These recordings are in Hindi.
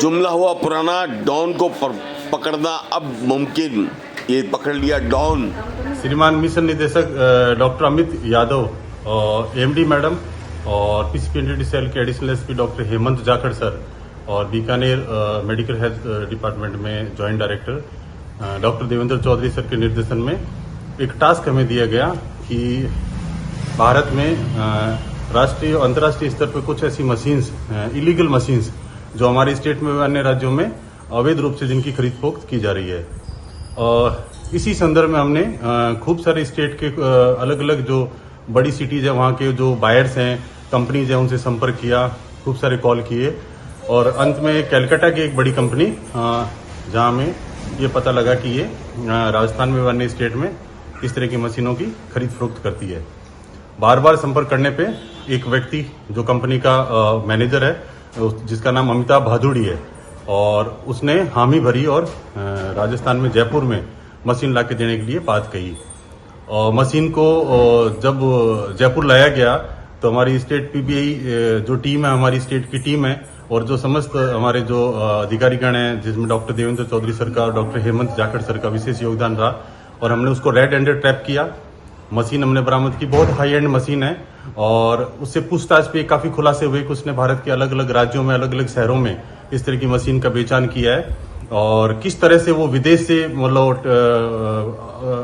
जुमला हुआ पुराना, डॉन को पकड़ना अब मुमकिन। ये पकड़ लिया डॉन। श्रीमान मिशन निदेशक डॉक्टर अमित यादव और एमडी मैडम और पीसीपी सेल के additional SP doctor Hemant Jakhar sir और बीकानेर मेडिकल हेल्थ डिपार्टमेंट में joint director doctor Devendra Chaudhary sir के निर्देशन में एक टास्क हमें दिया गया कि भारत में राष्ट्रीय और अंतर्राष्ट्रीय स्तर पर कुछ ऐसी मशीन्स, इलीगल मशीन्स जो हमारे स्टेट में व अन्य राज्यों में अवैध रूप से जिनकी खरीद फरोख्त की जा रही है। और इसी संदर्भ में हमने खूब सारे स्टेट के अलग अलग जो बड़ी सिटीज है वहाँ के जो बायर्स हैं, कंपनीज हैं, उनसे संपर्क किया, खूब सारे कॉल किए और अंत में कलकत्ता की एक बड़ी कंपनी जहाँ में ये पता लगा कि ये राजस्थान में व अन्य स्टेट में इस तरह की मशीनों की खरीद फरोख्त करती है। बार बार संपर्क करने पे एक व्यक्ति जो कंपनी का मैनेजर है, जिसका नाम अमिताभ भादुड़ी है, और उसने हामी भरी और राजस्थान में जयपुर में मशीन ला के देने के लिए बात कही। और मशीन को जब जयपुर लाया गया तो हमारी स्टेट पीबीआई जो टीम है, हमारी स्टेट की टीम है और जो समस्त हमारे जो अधिकारीगण हैं, जिसमें डॉक्टर देवेंद्र चौधरी सर का और डॉक्टर हेमंत जाखड़ सर का विशेष योगदान रहा और हमने उसको रेड हैंडेड ट्रैप किया। मशीन हमने बरामद की, बहुत हाई एंड मशीन है और उससे पूछताछ पे काफी खुलासे हुए कि उसने भारत के अलग अलग राज्यों में, अलग अलग शहरों में इस तरह की मशीन का बेचान किया है और किस तरह से वो विदेश से मतलब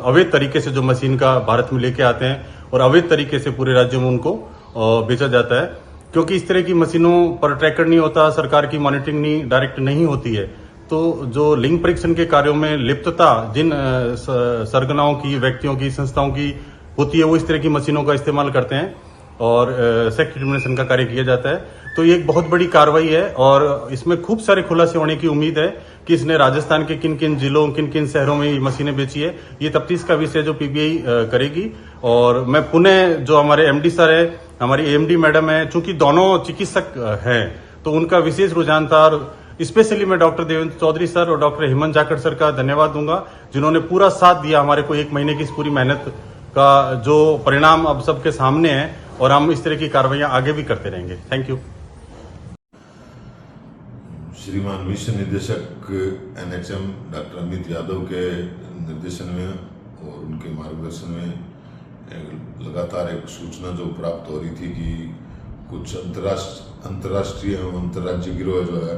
अवैध तरीके से जो मशीन का भारत में लेके आते हैं और अवैध तरीके से पूरे राज्यों में उनको बेचा जाता है। क्योंकि इस तरह की मशीनों पर ट्रैकर नहीं होता, सरकार की मॉनिटरिंग नहीं डायरेक्ट नहीं होती है, तो जो लिंग परीक्षण के कार्यों में लिप्तता जिन सरगनाओं की, व्यक्तियों की, संस्थाओं की होती है, वो इस तरह की मशीनों का इस्तेमाल करते हैं और सेक्स डिटर्मिनेशन का कार्य किया जाता है। तो ये एक बहुत बड़ी कार्रवाई है और इसमें खूब सारे खुलासे होने की उम्मीद है कि इसने राजस्थान के किन किन जिलों, किन किन शहरों में ये मशीनें बेची है। ये तफ्तीश का विषय जो पीबीआई करेगी। और मैं पुनः जो हमारे एमडी सर है, हमारी एमडी मैडम है, चूंकि दोनों चिकित्सक हैं तो उनका विशेष रुझान था और स्पेशली मैं डॉक्टर देवेंद्र चौधरी सर और डॉक्टर हेमंत जाखड़ सर का धन्यवाद दूंगा, जिन्होंने पूरा साथ दिया हमारे को। 1 महीने की इस पूरी मेहनत का जो परिणाम अब सबके सामने है और हम इस तरह की कार्रवाइयां आगे भी करते रहेंगे। Thank you. श्रीमान मिशन निदेशक एनएचएम डॉक्टर अमित यादव के निर्देशन में और उनके मार्गदर्शन में लगातार एक सूचना जो प्राप्त हो रही थी कि कुछ अंतर्राष्ट्रीय एवं अंतर्राज्य गिरोह जो है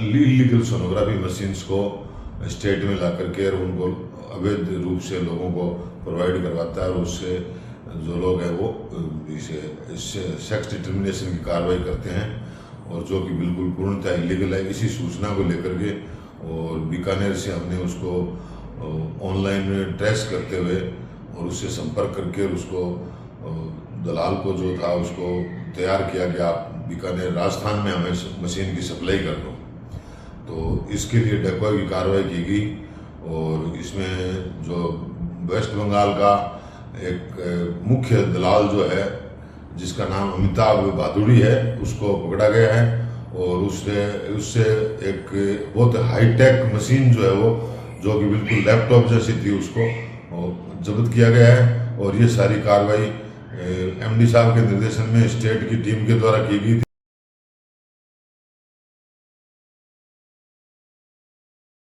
इलीगल सोनोग्राफी मशीन्स को स्टेट में ला करके और उनको अवैध रूप से लोगों को प्रोवाइड करवाता है और उससे जो लोग हैं वो इससे सेक्स डिटर्मिनेशन की कार्रवाई करते हैं और जो कि बिल्कुल पूर्णतः इलीगल है। इसी सूचना को लेकर के और बीकानेर से हमने उसको ऑनलाइन ट्रेस करते हुए और उससे संपर्क करके उसको दलाल को जो था उसको तैयार किया गया, बीकानेर राजस्थान में हमें मशीन की सप्लाई कर दो। तो इसके लिए डेकोय की कार्रवाई की गई और इसमें जो वेस्ट बंगाल का एक मुख्य दलाल जो है, जिसका नाम अमिताभ भादुड़ी है, उसको पकड़ा गया है और उससे एक बहुत हाईटेक मशीन जो है वो, जो कि बिल्कुल लैपटॉप जैसी थी, उसको जब्त किया गया है। और ये सारी कार्रवाई एमडी साहब के निर्देशन में स्टेट की टीम के द्वारा की गई थी।